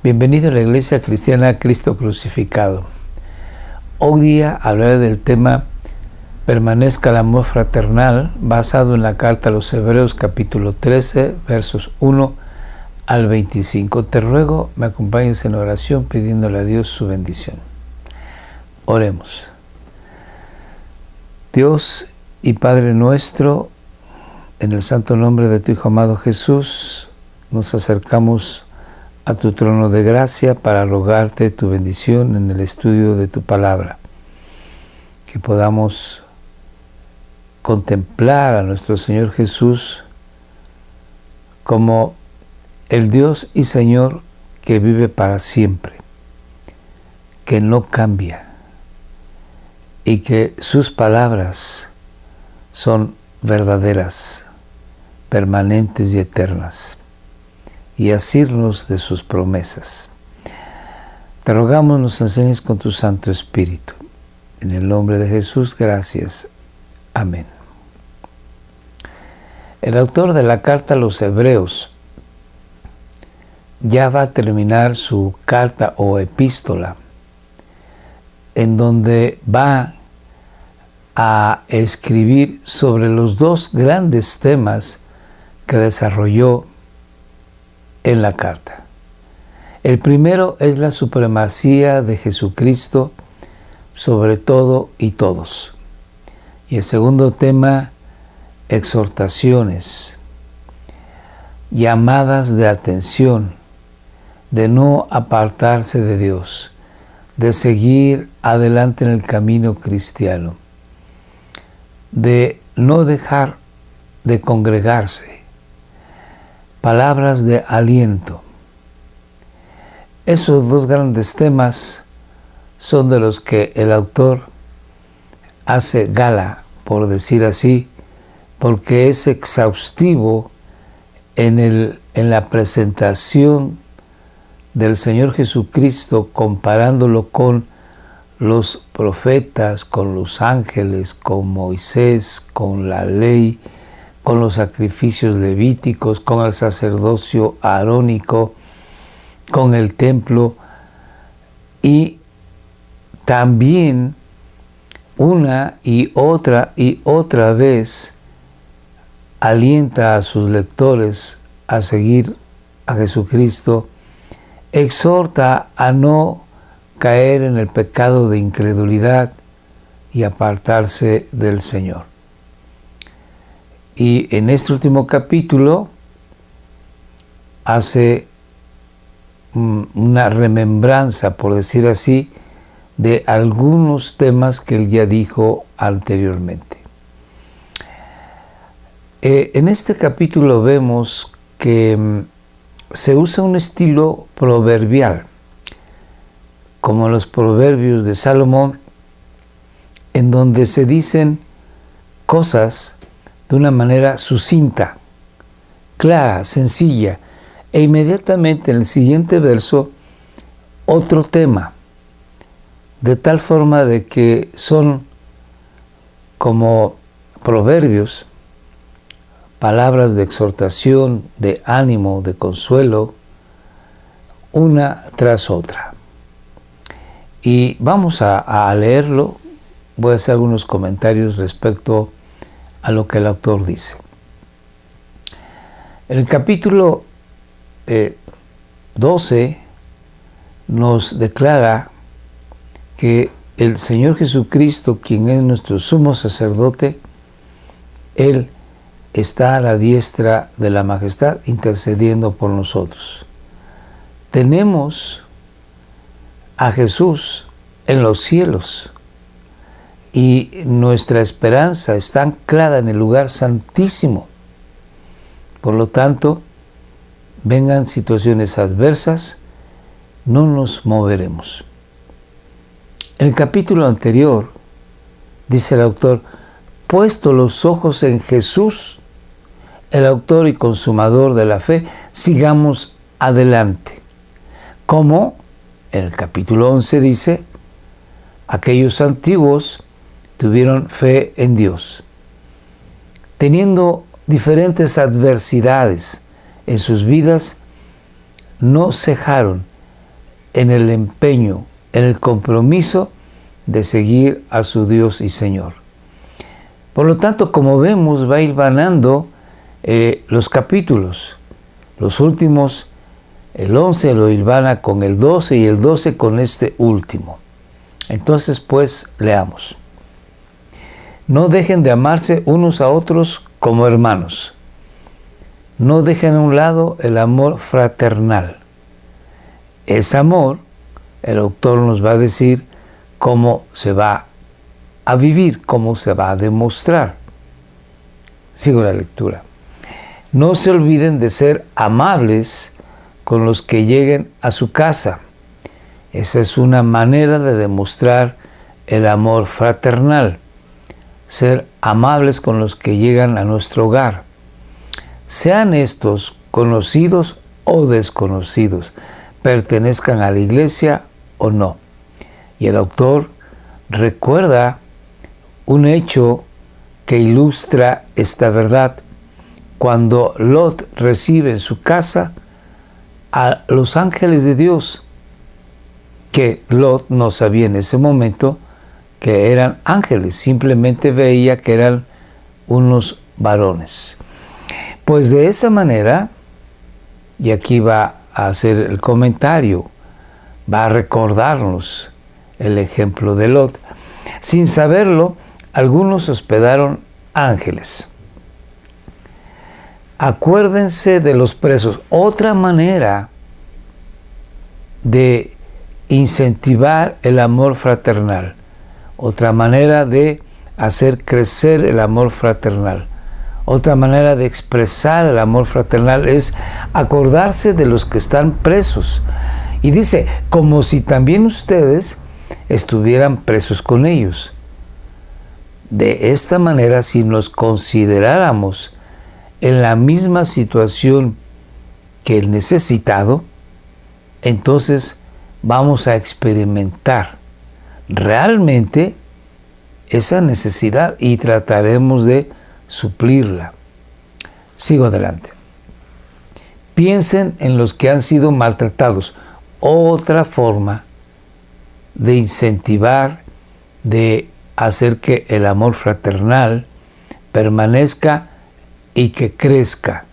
Bienvenido a la Iglesia Cristiana Cristo Crucificado. Hoy día hablaré del tema Permanezca el amor fraternal, basado en la carta a los Hebreos capítulo 13, versos 1 al 25. Te ruego me acompañes en oración pidiéndole a Dios su bendición. Oremos. Dios y Padre nuestro, en el santo nombre de tu Hijo amado Jesús, nos acercamos a tu trono de gracia para rogarte tu bendición en el estudio de tu palabra, que podamos contemplar a nuestro Señor Jesús como el Dios y Señor que vive para siempre, que no cambia y que sus palabras son verdaderas, permanentes y eternas, y asirnos de sus promesas. Te rogamos nos enseñes con tu Santo Espíritu. En el nombre de Jesús, gracias. Amén. El autor de la carta a los Hebreos ya va a terminar su carta o epístola, en donde va a escribir sobre los dos grandes temas que desarrolló en la carta. El primero es la supremacía de Jesucristo sobre todo y todos. Y el segundo tema, exhortaciones, llamadas de atención, de no apartarse de Dios, de seguir adelante en el camino cristiano, de no dejar de congregarse, palabras de aliento. Esos dos grandes temas son de los que el autor hace gala, por decir así, porque es exhaustivo en la presentación del Señor Jesucristo, comparándolo con los profetas, con los ángeles, con Moisés, con la ley, con los sacrificios levíticos, con el sacerdocio arónico, con el templo, y también una y otra vez alienta a sus lectores a seguir a Jesucristo, exhorta a no caer en el pecado de incredulidad y apartarse del Señor. Y en este último capítulo hace una remembranza, por decir así, de algunos temas que él ya dijo anteriormente. En este capítulo vemos que se usa un estilo proverbial, como los proverbios de Salomón, en donde se dicen cosas de una manera sucinta, clara, sencilla, e inmediatamente en el siguiente verso otro tema, de tal forma de que son como proverbios, palabras de exhortación, de ánimo, de consuelo, una tras otra. Y vamos a leerlo. Voy a hacer algunos comentarios respecto a lo que el autor dice. En el capítulo 12 nos declara que el Señor Jesucristo, quien es nuestro sumo sacerdote, Él está a la diestra de la majestad intercediendo por nosotros. Tenemos a Jesús en los cielos y nuestra esperanza está anclada en el lugar santísimo. Por lo tanto, vengan situaciones adversas, no nos moveremos. En el capítulo anterior, dice el autor, puesto los ojos en Jesús, el autor y consumador de la fe, sigamos adelante. Como en el capítulo 11 dice, aquellos antiguos tuvieron fe en Dios, teniendo diferentes adversidades en sus vidas, no cejaron en el empeño, en el compromiso de seguir a su Dios y Señor. Por lo tanto, como vemos, va hilvanando los capítulos. Los últimos, el 11 lo hilvana con el 12 y el 12 con este último. Entonces, pues, leamos. No dejen de amarse unos a otros como hermanos. No dejen a un lado el amor fraternal. Ese amor, el autor nos va a decir cómo se va a vivir, cómo se va a demostrar. Sigo la lectura. No se olviden de ser amables con los que lleguen a su casa. Esa es una manera de demostrar el amor fraternal. Ser amables con los que llegan a nuestro hogar. Sean estos conocidos o desconocidos, pertenezcan a la iglesia o no. Y el autor recuerda un hecho que ilustra esta verdad. Cuando Lot recibe en su casa a los ángeles de Dios, que Lot no sabía en ese momento que eran ángeles, simplemente veía que eran unos varones. Pues de esa manera, y aquí va a hacer el comentario, va a recordarnos el ejemplo de Lot. Sin saberlo, algunos hospedaron ángeles. Acuérdense de los presos. Otra manera de incentivar el amor fraternal. Otra manera de hacer crecer el amor fraternal. Otra manera de expresar el amor fraternal es acordarse de los que están presos. Y dice, como si también ustedes estuvieran presos con ellos. De esta manera, si nos consideráramos en la misma situación que el necesitado, entonces vamos a experimentar realmente esa necesidad y trataremos de suplirla. Sigo adelante. Piensen en los que han sido maltratados. Otra forma de incentivar, de hacer que el amor fraternal permanezca y que crezca.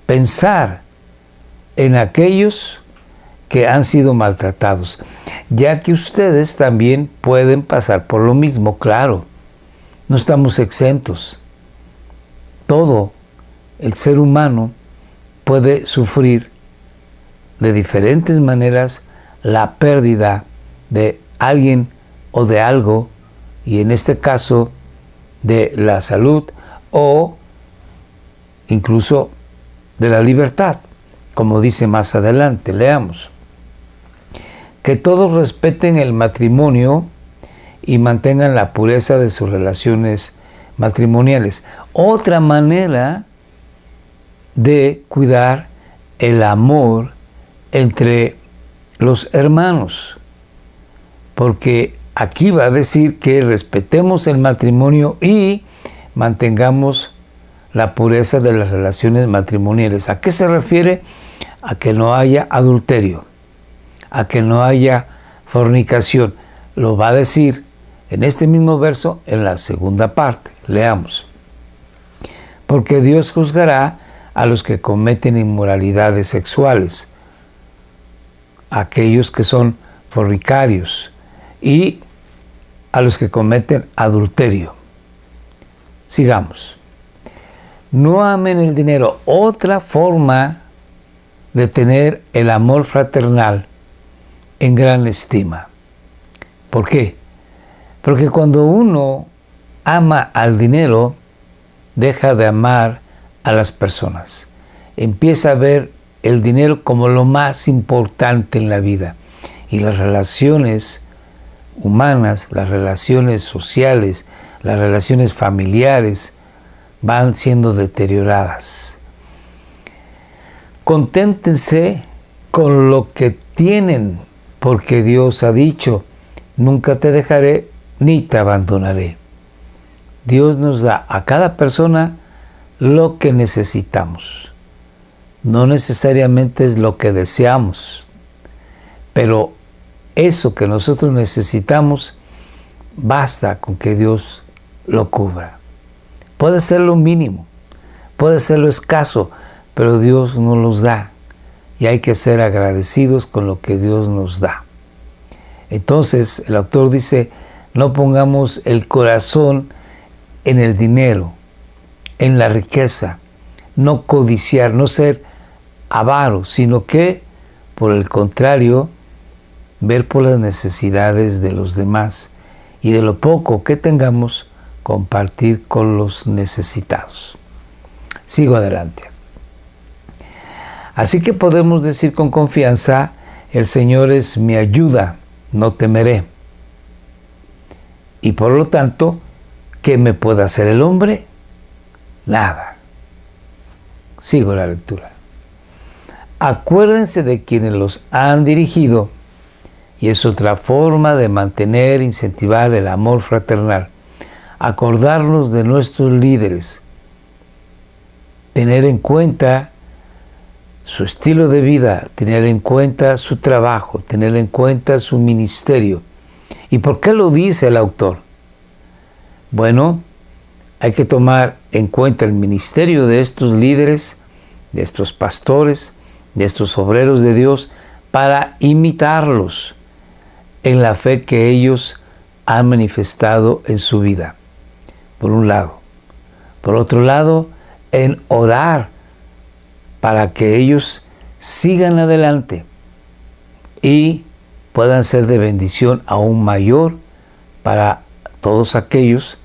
Pensar en aquellos que han sido maltratados, ya que ustedes también pueden pasar por lo mismo, claro. No estamos exentos. Todo el ser humano puede sufrir de diferentes maneras la pérdida de alguien o de algo, y en este caso de la salud o incluso de la libertad, como dice más adelante. Leamos. Que todos respeten el matrimonio y mantengan la pureza de sus relaciones matrimoniales. Otra manera de cuidar el amor entre los hermanos, porque aquí va a decir que respetemos el matrimonio y mantengamos la pureza de las relaciones matrimoniales. ¿A qué se refiere? A que no haya adulterio, a que no haya fornicación. Lo va a decir en este mismo verso en la segunda parte. Leamos. Porque Dios juzgará a los que cometen inmoralidades sexuales, aquellos que son fornicarios, y a los que cometen adulterio. Sigamos. No amen el dinero. Otra forma de tener el amor fraternal en gran estima. ¿Por qué? Porque cuando uno ama al dinero, deja de amar a las personas. Empieza a ver el dinero como lo más importante en la vida. Y las relaciones humanas, las relaciones sociales, las relaciones familiares van siendo deterioradas. Conténtense con lo que tienen, porque Dios ha dicho, nunca te dejaré ni te abandonaré. Dios nos da a cada persona lo que necesitamos. No necesariamente es lo que deseamos, Pero eso que nosotros necesitamos, basta con que Dios lo cubra. Puede ser lo mínimo, puede ser lo escaso, pero Dios nos los da. Y hay que ser agradecidos con lo que Dios nos da. Entonces, el autor dice, no pongamos el corazón en el dinero, en la riqueza, no codiciar, no ser avaro, sino que, por el contrario, ver por las necesidades de los demás y de lo poco que tengamos, compartir con los necesitados. Sigo adelante. Así que podemos decir con confianza, el Señor es mi ayuda, no temeré. Y por lo tanto, ¿qué me puede hacer el hombre? Nada. Sigo la lectura. Acuérdense de quienes los han dirigido, y es otra forma de mantener e incentivar el amor fraternal. Acordarnos de nuestros líderes, tener en cuenta su estilo de vida, tener en cuenta su trabajo, tener en cuenta su ministerio. ¿Y por qué lo dice el autor? Bueno, hay que tomar en cuenta el ministerio de estos líderes, de estos pastores, de estos obreros de Dios, para imitarlos en la fe que ellos han manifestado en su vida, por un lado. Por otro lado, en orar para que ellos sigan adelante y puedan ser de bendición aún mayor para todos aquellos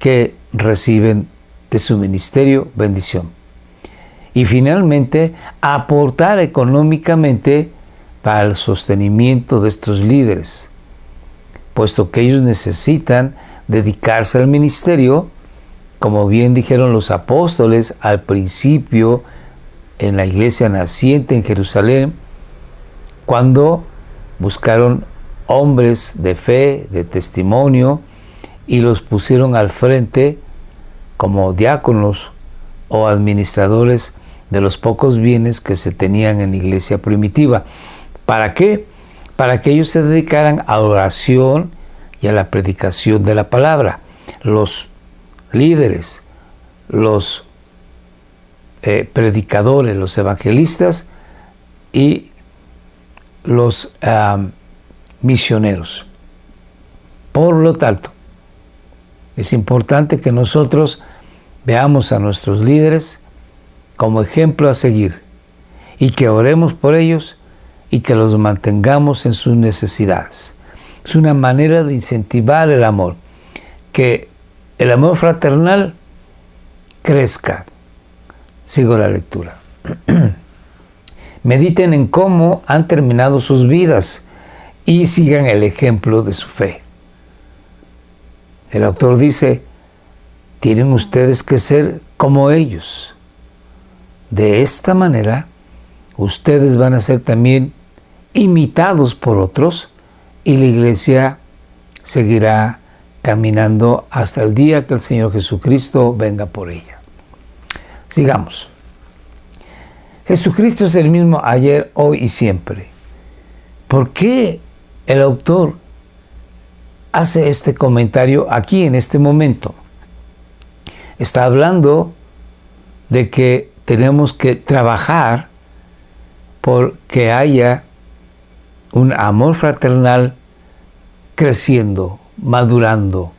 que reciben de su ministerio bendición. Y finalmente, aportar económicamente para el sostenimiento de estos líderes, puesto que ellos necesitan dedicarse al ministerio, como bien dijeron los apóstoles al principio en la iglesia naciente en Jerusalén, cuando buscaron hombres de fe, de testimonio, y los pusieron al frente como diáconos o administradores de los pocos bienes que se tenían en la iglesia primitiva. ¿Para qué? Para que ellos se dedicaran a oración y a la predicación de la palabra. Los líderes, los predicadores, los evangelistas y los misioneros. Por lo tanto, es importante que nosotros veamos a nuestros líderes como ejemplo a seguir y que oremos por ellos y que los mantengamos en sus necesidades. Es una manera de incentivar el amor, que el amor fraternal crezca. Sigo la lectura. Mediten en cómo han terminado sus vidas y sigan el ejemplo de su fe. El autor dice, tienen ustedes que ser como ellos. De esta manera, ustedes van a ser también imitados por otros y la iglesia seguirá caminando hasta el día que el Señor Jesucristo venga por ella. Sigamos. Jesucristo es el mismo ayer, hoy y siempre. ¿Por qué el autor hace este comentario aquí en este momento? Está hablando de que tenemos que trabajar por que haya un amor fraternal creciendo, madurando.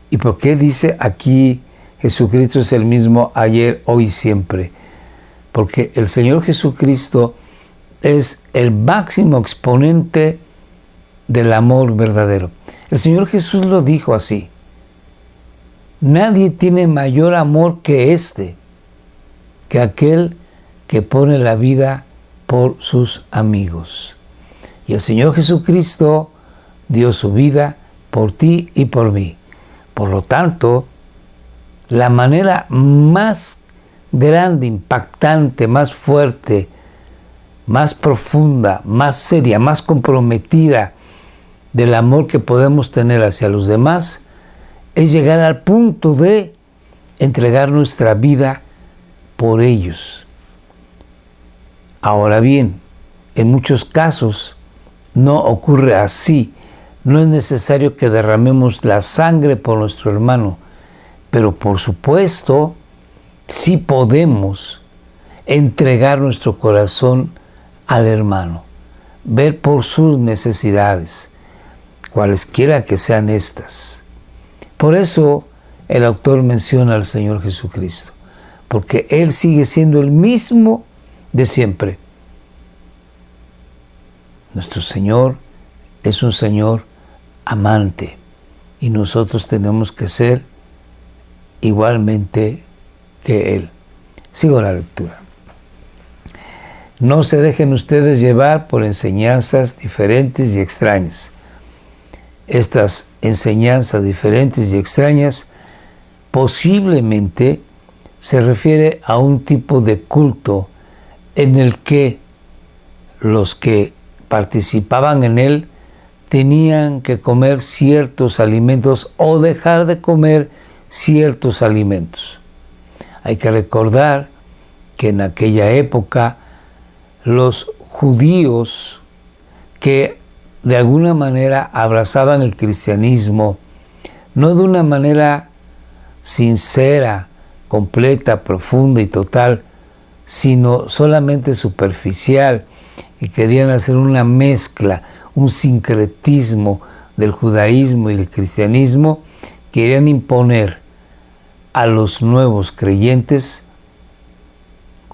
¿Y por qué dice aquí Jesucristo es el mismo ayer, hoy y siempre? Porque el Señor Jesucristo es el máximo exponente del amor verdadero. El Señor Jesús lo dijo así: nadie tiene mayor amor que este, que aquel que pone la vida por sus amigos. Y el Señor Jesucristo dio su vida por ti y por mí. Por lo tanto, la manera más grande, impactante, más fuerte, más profunda, más seria, más comprometida del amor que podemos tener hacia los demás es llegar al punto de entregar nuestra vida por ellos. Ahora bien, en muchos casos no ocurre así. No es necesario que derramemos la sangre por nuestro hermano, pero por supuesto, sí podemos entregar nuestro corazón al hermano, ver por sus necesidades, cualesquiera que sean estas. Por eso el autor menciona al Señor Jesucristo, porque Él sigue siendo el mismo de siempre. Nuestro Señor es un Señor amante y nosotros tenemos que ser igualmente que Él. Sigo la lectura. No se dejen ustedes llevar por enseñanzas diferentes y extrañas. Estas enseñanzas diferentes y extrañas posiblemente se refiere a un tipo de culto en el que los que participaban en él tenían que comer ciertos alimentos o dejar de comer ciertos alimentos. Hay que recordar que en aquella época los judíos que de alguna manera abrazaban el cristianismo, no de una manera sincera, completa, profunda y total, sino solamente superficial, y querían hacer una mezcla, un sincretismo del judaísmo y del cristianismo, querían imponer a los nuevos creyentes,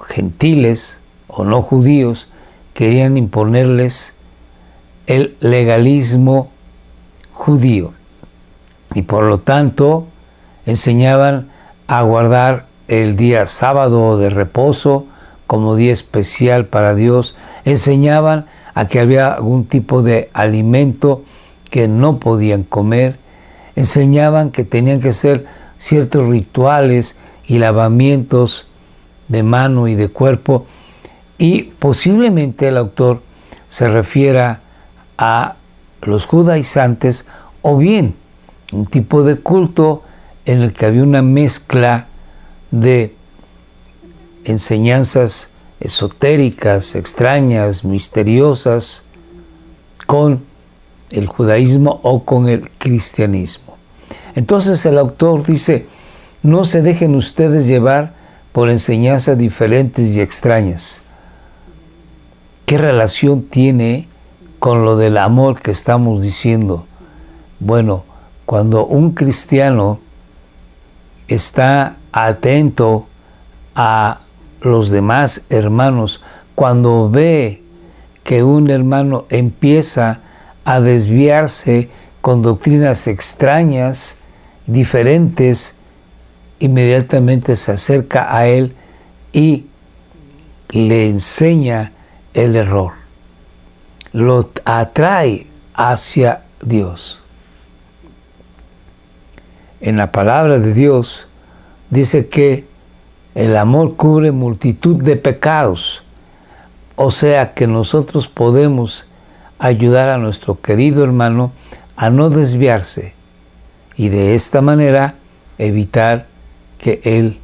gentiles o no judíos, querían imponerles el legalismo judío. Y por lo tanto, enseñaban a guardar el día sábado de reposo como día especial para Dios. Enseñaban a que había algún tipo de alimento que no podían comer. Enseñaban que tenían que hacer ciertos rituales y lavamientos de mano y de cuerpo. Y posiblemente el autor se refiera a los judaizantes o bien un tipo de culto en el que había una mezcla de enseñanzas esotéricas, extrañas, misteriosas, con el judaísmo o con el cristianismo. Entonces el autor dice, no se dejen ustedes llevar por enseñanzas diferentes y extrañas. ¿Qué relación tiene con lo del amor que estamos diciendo? Bueno, cuando un cristiano está atento a los demás hermanos, cuando ve que un hermano empieza a desviarse con doctrinas extrañas, diferentes, inmediatamente se acerca a él y le enseña el error, lo atrae hacia Dios. En la palabra de Dios dice que el amor cubre multitud de pecados, o sea que nosotros podemos ayudar a nuestro querido hermano a no desviarse y de esta manera evitar que él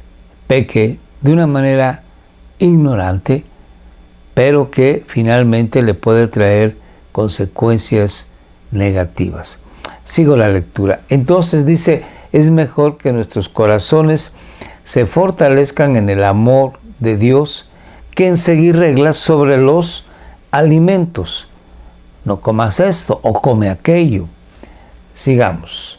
peque de una manera ignorante, pero que finalmente le puede traer consecuencias negativas. Sigo la lectura. Entonces dice, es mejor que nuestros corazones se fortalezcan en el amor de Dios que en seguir reglas sobre los alimentos. No comas esto o come aquello. Sigamos.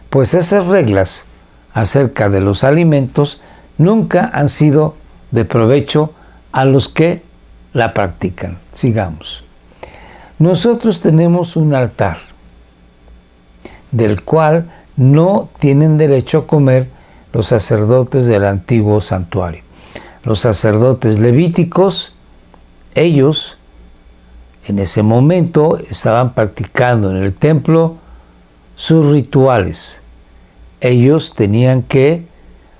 Pues esas reglas acerca de los alimentos nunca han sido de provecho a los que la practican. Sigamos. Nosotros tenemos un altar del cual no tienen derecho a comer los sacerdotes del antiguo santuario. Los sacerdotes levíticos, ellos en ese momento estaban practicando en el templo sus rituales. Ellos tenían que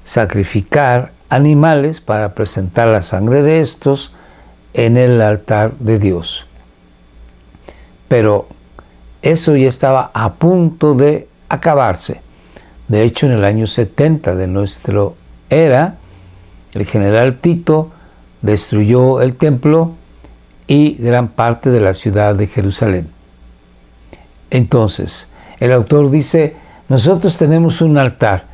sacrificar animales para presentar la sangre de estos en el altar de Dios. Pero eso ya estaba a punto de acabarse. De hecho, en el año 70 de nuestra era, el general Tito destruyó el templo y gran parte de la ciudad de Jerusalén. Entonces, el autor dice, nosotros tenemos un altar,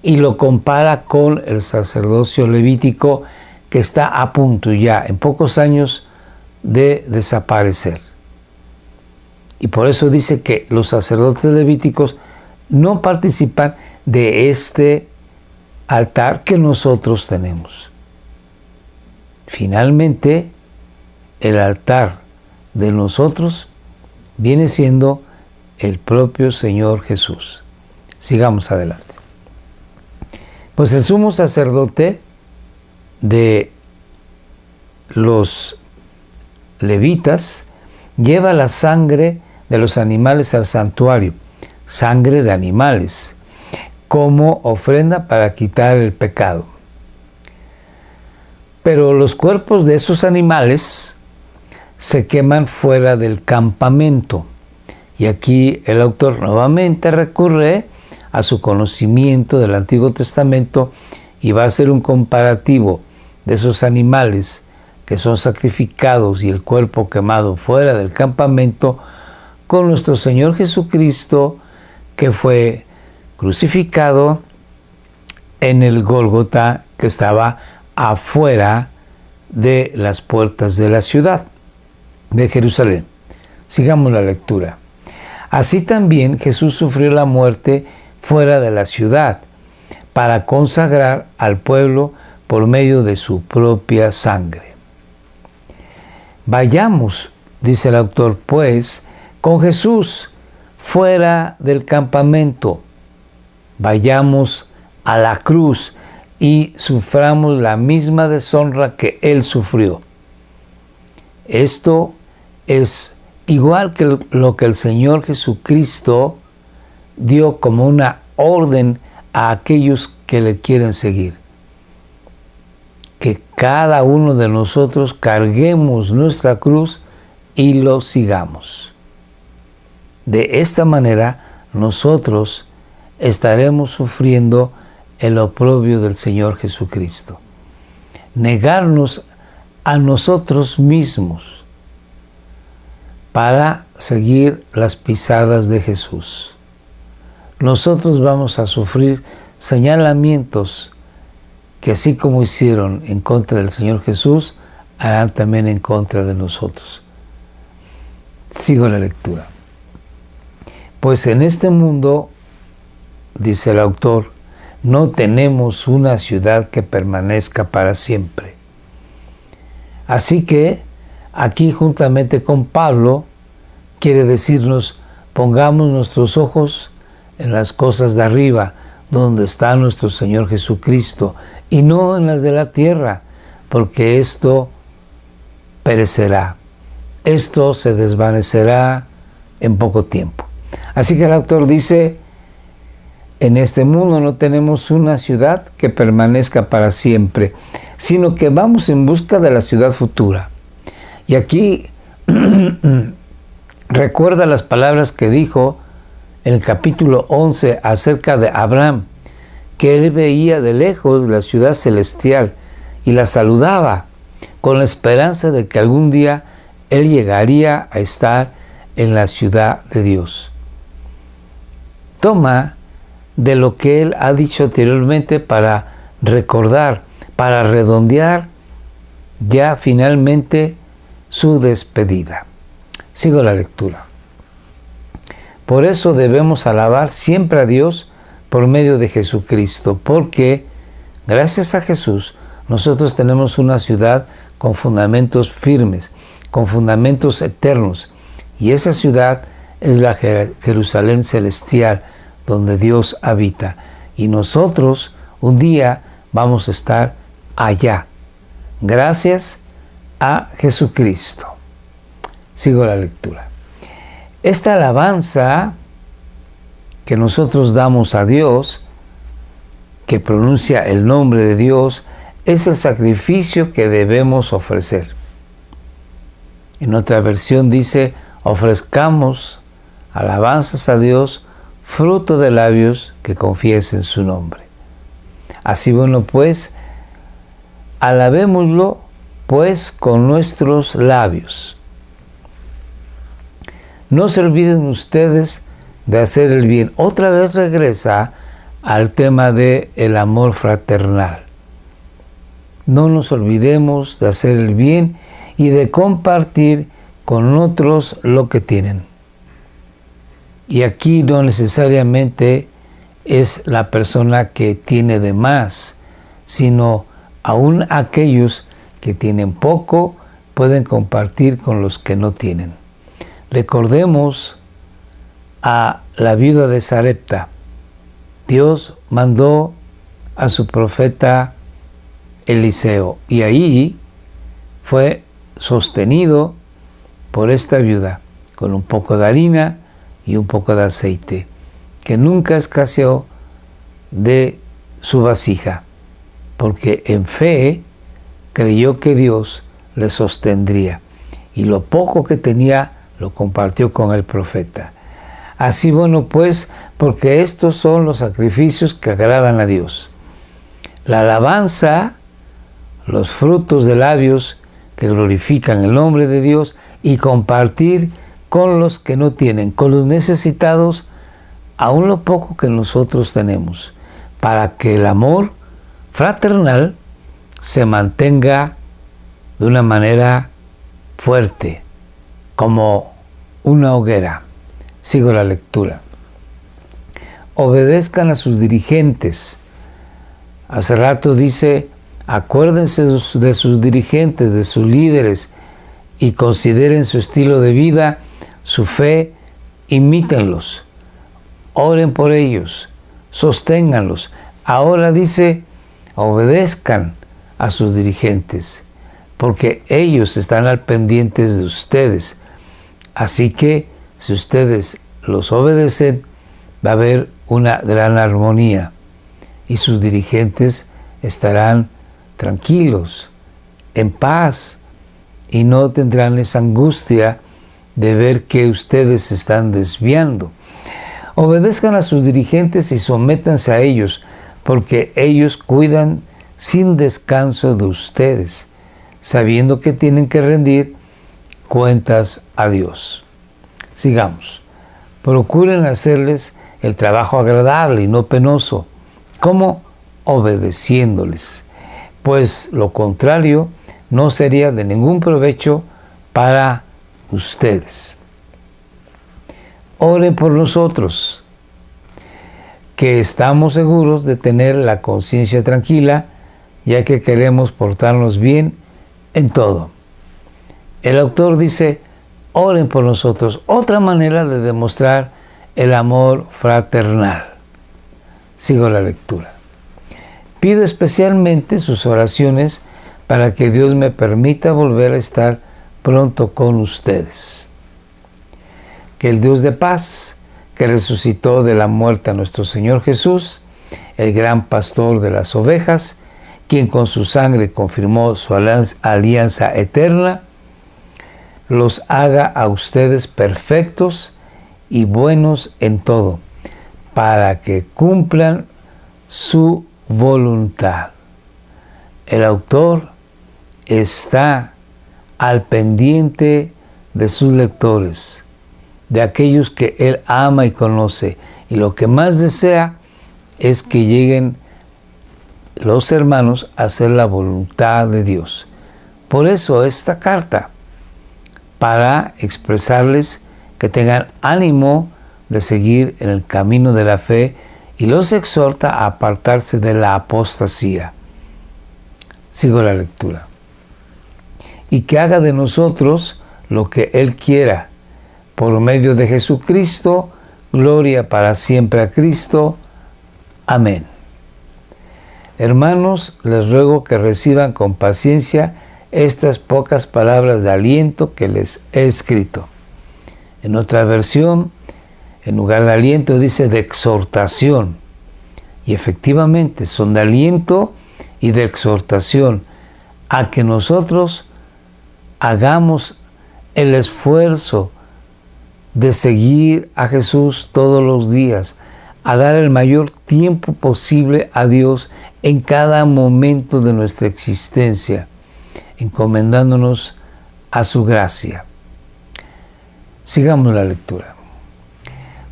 y lo compara con el sacerdocio levítico que está a punto ya, en pocos años, de desaparecer. Y por eso dice que los sacerdotes levíticos no participan de este altar que nosotros tenemos. Finalmente, el altar de nosotros viene siendo el propio Señor Jesús. Sigamos adelante. Pues el sumo sacerdote de los levitas lleva la sangre de los animales al santuario, sangre de animales, como ofrenda para quitar el pecado. Pero los cuerpos de esos animales se queman fuera del campamento. Y aquí el autor nuevamente recurre a su conocimiento del Antiguo Testamento y va a hacer un comparativo de esos animales que son sacrificados y el cuerpo quemado fuera del campamento con nuestro Señor Jesucristo, que fue crucificado en el Gólgota, que estaba afuera de las puertas de la ciudad de Jerusalén. Sigamos la lectura. Así también Jesús sufrió la muerte fuera de la ciudad, para consagrar al pueblo por medio de su propia sangre. Vayamos, dice el autor, pues, con Jesús fuera del campamento. Vayamos a la cruz y suframos la misma deshonra que Él sufrió. Esto es igual que lo que el Señor Jesucristo dio como una orden a aquellos que le quieren seguir. Que cada uno de nosotros carguemos nuestra cruz y lo sigamos. De esta manera nosotros estaremos sufriendo el oprobio del Señor Jesucristo. Negarnos a nosotros mismos para seguir las pisadas de Jesús. Nosotros vamos a sufrir señalamientos que, así como hicieron en contra del Señor Jesús, harán también en contra de nosotros. Sigo la lectura. Pues en este mundo, dice el autor, no tenemos una ciudad que permanezca para siempre. Así que aquí, juntamente con Pablo, quiere decirnos, pongamos nuestros ojos en las cosas de arriba, donde está nuestro Señor Jesucristo, y no en las de la tierra, porque esto perecerá, esto se desvanecerá en poco tiempo. Así que el autor dice, en este mundo no tenemos una ciudad que permanezca para siempre, sino que vamos en busca de la ciudad futura. Y aquí recuerda las palabras que dijo en el capítulo 11 acerca de Abraham, que él veía de lejos la ciudad celestial y la saludaba con la esperanza de que algún día él llegaría a estar en la ciudad de Dios. Toma de lo que él ha dicho anteriormente para recordar, para redondear ya finalmente su despedida. Sigo la lectura. Por eso debemos alabar siempre a Dios por medio de Jesucristo, porque gracias a Jesús nosotros tenemos una ciudad con fundamentos firmes, con fundamentos eternos, y esa ciudad es la Jerusalén celestial, donde Dios habita, y nosotros un día vamos a estar allá, gracias a Jesucristo. Sigo la lectura. Esta alabanza que nosotros damos a Dios, que pronuncia el nombre de Dios, es el sacrificio que debemos ofrecer. En otra versión dice, ofrezcamos alabanzas a Dios, fruto de labios que confiesen su nombre. Así bueno, pues, alabémoslo pues con nuestros labios. No se olviden ustedes de hacer el bien. Otra vez regresa al tema del amor fraternal. No nos olvidemos de hacer el bien y de compartir con otros lo que tienen. Y aquí no necesariamente es la persona que tiene de más, sino aún aquellos que tienen poco pueden compartir con los que no tienen. Recordemos a la viuda de Sarepta. Dios mandó a su profeta Eliseo y ahí fue sostenido por esta viuda con un poco de harina y un poco de aceite, que nunca escaseó de su vasija, porque en fe creyó que Dios le sostendría y lo poco que tenía lo compartió con el profeta. Así bueno pues, porque estos son los sacrificios que agradan a Dios. La alabanza, los frutos de labios que glorifican el nombre de Dios y compartir con los que no tienen, con los necesitados, aún lo poco que nosotros tenemos, para que el amor fraternal se mantenga de una manera fuerte, como una hoguera. Sigo la lectura. Obedezcan a sus dirigentes. Hace rato dice, acuérdense de sus dirigentes, de sus líderes, y consideren su estilo de vida, su fe, imítenlos. Oren por ellos, sosténganlos. Ahora dice, obedezcan a sus dirigentes, porque ellos están al pendiente de ustedes. Así que, si ustedes los obedecen, va a haber una gran armonía y sus dirigentes estarán tranquilos, en paz, y no tendrán esa angustia de ver que ustedes se están desviando. Obedezcan a sus dirigentes y sométanse a ellos, porque ellos cuidan sin descanso de ustedes, sabiendo que tienen que rendir cuentas a Dios. Sigamos. Procuren hacerles el trabajo agradable y no penoso. ¿Cómo? Obedeciéndoles. Pues lo contrario no sería de ningún provecho para ustedes. Oren por nosotros, que estamos seguros de tener la conciencia tranquila, ya que queremos portarnos bien en todo. El autor dice, oren por nosotros. Otra manera de demostrar el amor fraternal. Sigo la lectura. Pido especialmente sus oraciones para que Dios me permita volver a estar pronto con ustedes. Que el Dios de paz, que resucitó de la muerte a nuestro Señor Jesús, el gran pastor de las ovejas, quien con su sangre confirmó su alianza eterna, los haga a ustedes perfectos y buenos en todo, para que cumplan su voluntad. El autor está al pendiente de sus lectores, de aquellos que él ama y conoce, y lo que más desea es que lleguen los hermanos a hacer la voluntad de Dios. Por eso esta carta, para expresarles que tengan ánimo de seguir en el camino de la fe y los exhorta a apartarse de la apostasía. Sigo la lectura. Y que haga de nosotros lo que Él quiera. Por medio de Jesucristo, gloria para siempre a Cristo. Amén. Hermanos, les ruego que reciban con paciencia estas pocas palabras de aliento que les he escrito. En otra versión, en lugar de aliento, dice de exhortación. Y efectivamente son de aliento y de exhortación a que nosotros hagamos el esfuerzo de seguir a Jesús todos los días, a dar el mayor tiempo posible a Dios en cada momento de nuestra existencia, encomendándonos a su gracia. Sigamos la lectura.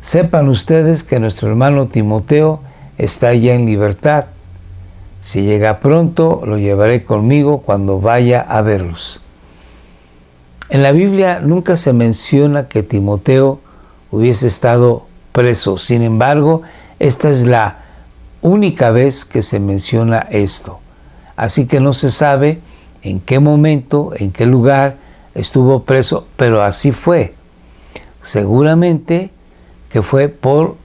Sepan ustedes que nuestro hermano Timoteo está ya en libertad. Si llega pronto, lo llevaré conmigo cuando vaya a verlos. En la Biblia nunca se menciona que Timoteo hubiese estado preso. Sin embargo, esta es la única vez que se menciona esto. Así que no se sabe en qué momento, en qué lugar estuvo preso, pero así fue. Seguramente que fue por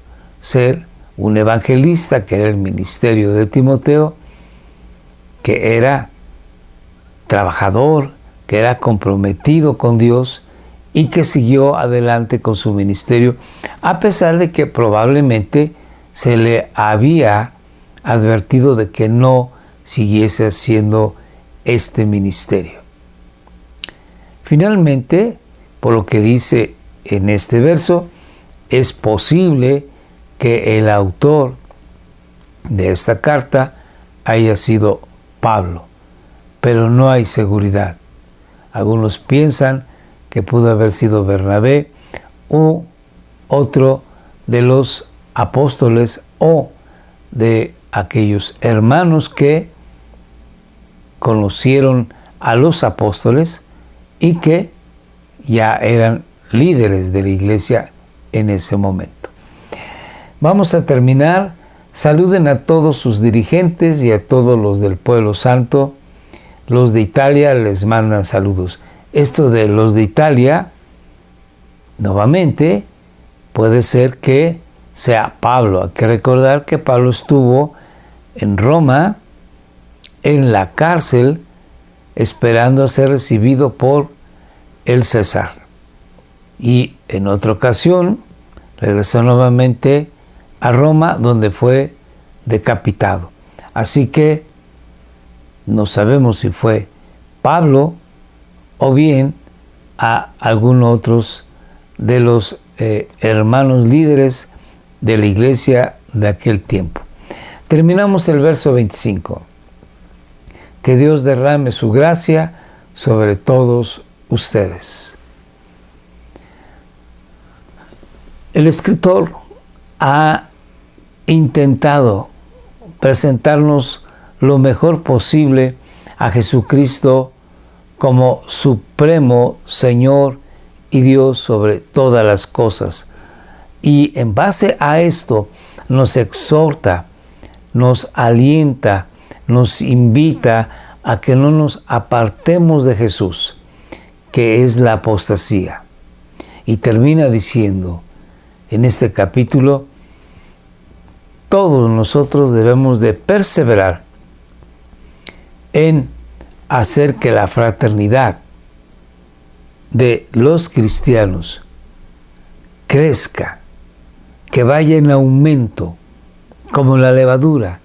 ser un evangelista, que era el ministerio de Timoteo, que era trabajador, que era comprometido con Dios y que siguió adelante con su ministerio, a pesar de que probablemente se le había advertido de que no siguiese haciendo este ministerio. Finalmente, por lo que dice en este verso, es posible que el autor de esta carta haya sido Pablo, pero no hay seguridad. Algunos piensan que pudo haber sido Bernabé u otro de los apóstoles o de aquellos hermanos que conocieron a los apóstoles y que ya eran líderes de la iglesia en ese momento. Vamos a terminar. Saluden a todos sus dirigentes y a todos los del pueblo santo. Los de Italia les mandan saludos. Esto de los de Italia, nuevamente, puede ser que sea Pablo. Hay que recordar que Pablo estuvo en Roma, en la cárcel, esperando a ser recibido por el César. Y en otra ocasión, regresó nuevamente a Roma, donde fue decapitado. Así que no sabemos si fue Pablo o bien a algunos otros de los hermanos líderes de la iglesia de aquel tiempo. Terminamos el verso 25. Que Dios derrame su gracia sobre todos ustedes. El escritor ha intentado presentarnos lo mejor posible a Jesucristo como supremo Señor y Dios sobre todas las cosas. Y en base a esto nos exhorta, nos alienta, nos invita a que no nos apartemos de Jesús, que es la apostasía. Y termina diciendo en este capítulo, todos nosotros debemos de perseverar en hacer que la fraternidad de los cristianos crezca, que vaya en aumento como la levadura,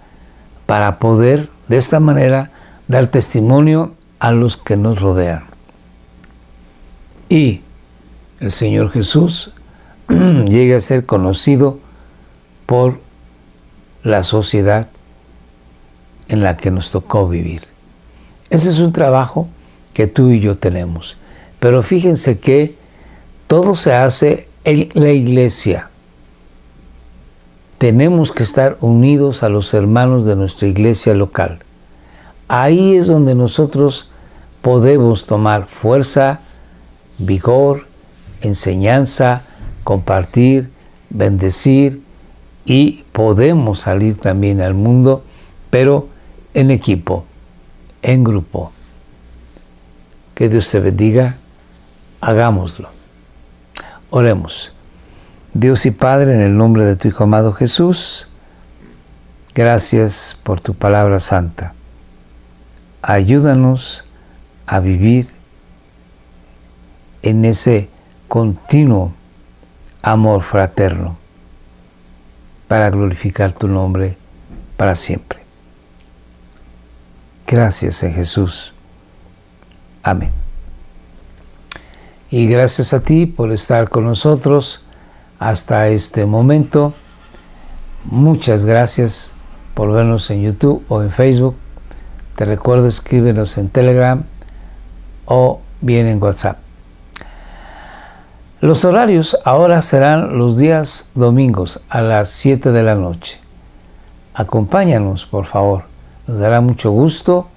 para poder de esta manera dar testimonio a los que nos rodean. Y el Señor Jesús llegue a ser conocido por la sociedad en la que nos tocó vivir. Ese es un trabajo que tú y yo tenemos. Pero fíjense que todo se hace en la iglesia. Tenemos que estar unidos a los hermanos de nuestra iglesia local. Ahí es donde nosotros podemos tomar fuerza, vigor, enseñanza, compartir, bendecir y podemos salir también al mundo, pero en equipo, en grupo. Que Dios te bendiga, hagámoslo. Oremos. Dios y Padre, en el nombre de tu Hijo amado Jesús, gracias por tu palabra santa. Ayúdanos a vivir en ese continuo amor fraterno para glorificar tu nombre para siempre. Gracias en Jesús. Amén. Y gracias a ti por estar con nosotros hasta este momento. Muchas gracias por vernos en YouTube o en Facebook. Te recuerdo, escríbenos en Telegram, o bien en WhatsApp. Los horarios ahora serán los días domingos a las 7 de la noche. Acompáñanos, por favor. Nos dará mucho gusto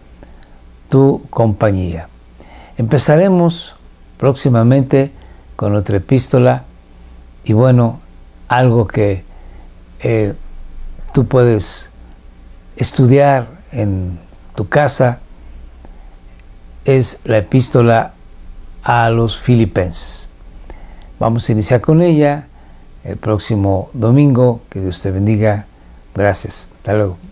tu compañía. Empezaremos próximamente con otra epístola y bueno, algo que tú puedes estudiar en tu casa es la epístola a los Filipenses. Vamos a iniciar con ella el próximo domingo. Que Dios te bendiga. Gracias. Hasta luego.